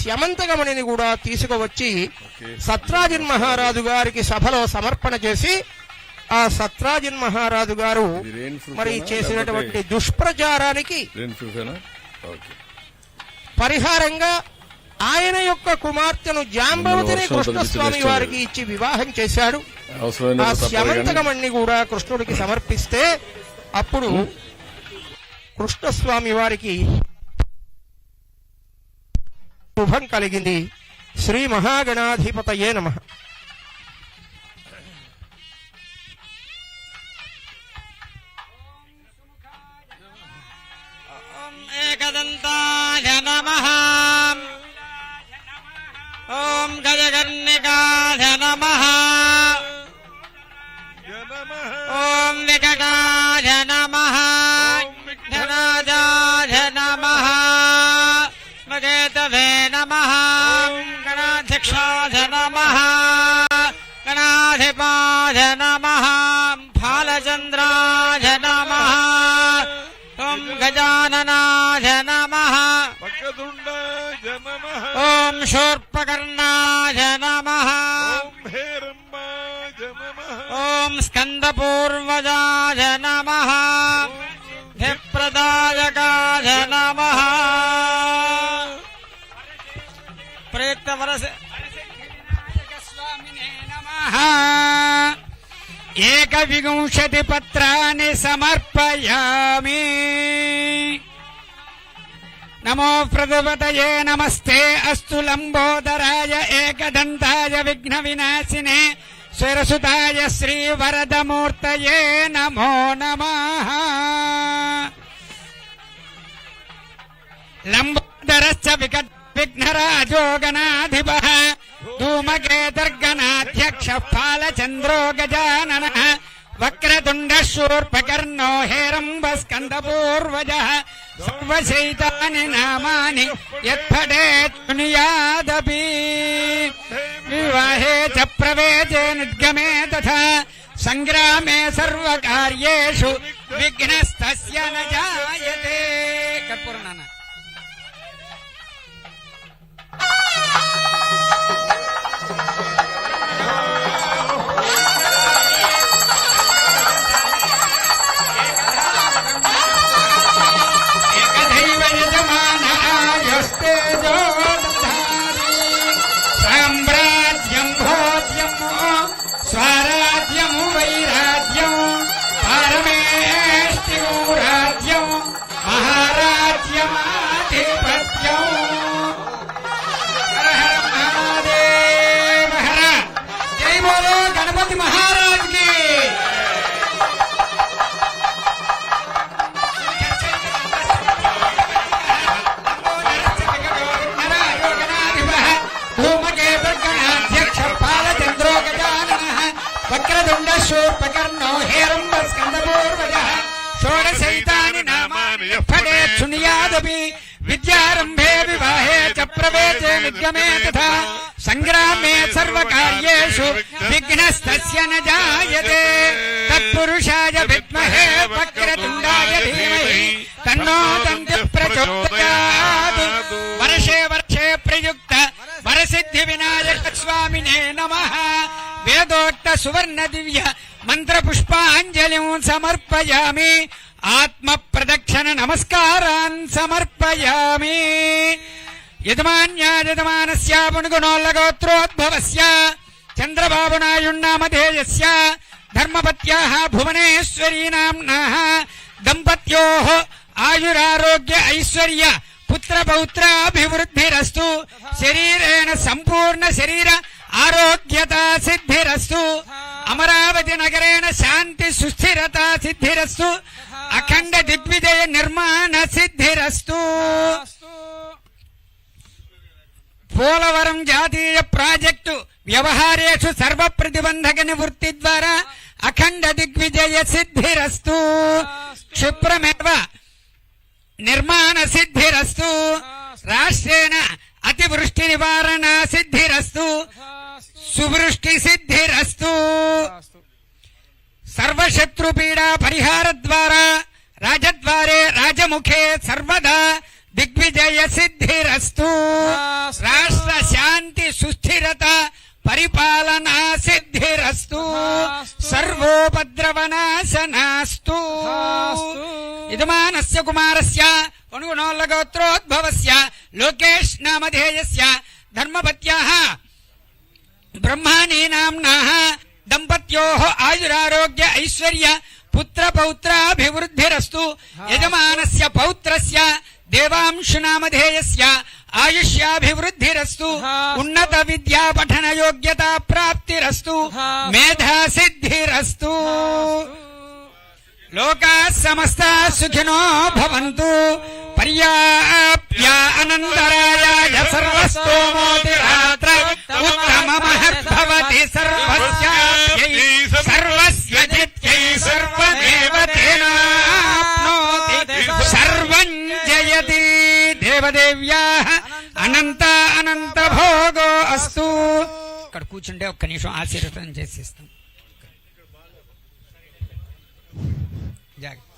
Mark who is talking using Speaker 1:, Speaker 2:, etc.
Speaker 1: స్యమంతకమణిని కూడా తీసుకువచ్చి సత్రాజిన్ మహారాజు గారికి సభలో సమర్పణ చేసి ఆ సత్రాజిన్ మహారాజు గారు మరి చేసినటువంటి దుష్ప్రచారానికి పరిహారంగా ఆయన యొక్క కుమార్తెను జాంబవతిని కృష్ణస్వామి వారికి ఇచ్చి వివాహం చేశాడు. ఆ స్యమంతకమణ్ణి కూడా కృష్ణుడికి సమర్పిస్తే అప్పుడు కృష్ణస్వామి వారికి శుభం కలిగింది. శ్రీ మహాగణాధిపతయే నమః.
Speaker 2: ఏకదంతాయ నమః. ఓం గజకర్ణికాయ నమః. ఓం వికటాయ నమః. విఘ్నరాజాయ నమః. మగేతవే నమః. గణాధ్యక్షాయ నమః. గణాధిపాయ నమః. బాలచంద్రాయ నమః. ఓం గజాననాయ నమః. ఓం శూర్పకర్ణాయ నమః. ఓం స్కందపూర్వజాయ నమః. ప్రదాయకాయ నమః. ప్రయుక్త వరస స్వామినే నమః. ఏకవింశతి పత్రాన్ని సమర్పయామి. నమో ప్రజపతయే నమస్తే అస్తు లంబోదరాయ ఏకదంతాయ విఘ్న వినాశినే స్వరసుతాయ శ్రీవరదమూర్తయే నమో నమః. లంబోదరశ్చ విఘ్నరాజో గణాధిపః ధూమకేతుర్గణాధ్యక్షః బాలచంద్రో గజాననః వక్రతుండ శూర్పకర్ణో హేరంబస్కందపూర్వజః సర్వశైతాని నామాని యత్పఠేత్ శృణుయాదపి. వివాహే చ ప్రవేశే నిర్గమే తథా సంగ్రామే సర్వకార్యేషు విఘ్నస్తస్య న జాయతే. కర్పూరనాన్న సామ్రాజ్యం భోజ్యం స్వరాజ్యం వైరాజ్యం పరమేష్టిం రాజ్యం మహారాజ్యమాధిపత్యం. హర హర మహాదేవ హర. జై బోలో గణపతి మహారాజ్ కి. వక్రతుండ శూర్పకర్ణో హేరంబస్కందపూర్వజః షోడశైతాని నామాని యత్పఠేత్ శృణుయాదపి. విద్యారంభే వివాహే చ ప్రవేశే నిర్గమే తథా సంగ్రామే సర్వకార్యేషు విఘ్నస్తస్య న జాయతే. తత్పురుషాయ విద్మహే వక్రతుండాయ ధీమహి తన్నో దంతిః ప్రచోదయాత్. వర్షే వర్షే ప్రయుక్త వరసిద్ధి వినాయక స్వామినే నమః. వేదోక్త సువర్ణ దివ్య మంత్ర పుష్పాంజలిం సమర్పయామి. ఆత్మ ప్రదక్షిణ నమస్కారాన్ సమర్పయామి. యజమాన్యాయజమానస్య పుణ్గుణోల్లగోత్రోద్భవస్య చంద్రబాబునాయుణ్ణామధేయస్య ధర్మపత్యాః భువనేశ్వరీ నామ్నాః దంపత్యోః ఆయురారోగ్య ఐశ్వర్య పుత్ర పౌత్రాభివృద్ధిరస్తు. శరీరేణ సంపూర్ణ శరీర ఆరోగ్యత సిద్ధిరస్తు. అమరావతి నగరేణ శాంతి సుస్థిరత సిద్ధిరస్తు. అఖండ దిగ్విజయ నిర్మాణ సిద్ధిరస్తు. పోలవరం జాతీయ ప్రాజెక్టు వ్యవహారేషు సర్వ ప్రతిబంధక నివృత్తి ద్వారా అఖండ దిగ్విజయ సిద్ధిరస్తు. క్షిప్రమేవ నిర్మాణ సిద్ధిరస్తు. రాష్ట్రేణ అతివృష్టి నివారణ సిద్ధిరస్తు. సువృష్టి సిద్ధిరస్తు. సర్వశత్రుపీడా పరిహార ద్వారా రాజద్వారే రాజముఖే సర్వదా దిగ్విజయ సిద్ధిరస్తు. సుస్థిరత పరిపాలనా సిద్ధిరస్తు సర్వోపద్రవనాశనాస్తు యజమానస్య కుమారస్య అనుగుణోల్లగోత్రోద్భవస్య లోకేష్ నామధేయస్య ధర్మపత్యాః బ్రహ్మాణీ నామ్నాః దంపత్యోః ఆయురారోగ్య ఐశ్వర్య పుత్ర పౌత్రాభివృద్ధిరస్తు యజమానస్య పౌత్రస్య దేవాంశునామధేయస్య ఆయుష్యాభివృద్ధిరస్తు ఉన్నత విద్యా పఠన యోగ్యతా ప్రాప్తిరస్తు మేధా సిద్ధిరస్తు లోకాః సమస్తాః సుఖినో భవంతు పర్యాప్య అనంతరాయాయ సర్వస్తోమోతిరాత్ర ఉత్తమమహద్భవతి సర్వస్యాప్యై సర్వస్య జిత్యై సర్వదేవతేనాప్నోతి సర్వం జయతి దేవదేవ్యాః అనంత అనంత భోగో అస్తు. ఇక్కడ కూర్చుంటే ఒక్క నిమిషం ఆశీర్వదనం చేసిస్తాం. జాగ్రత్త.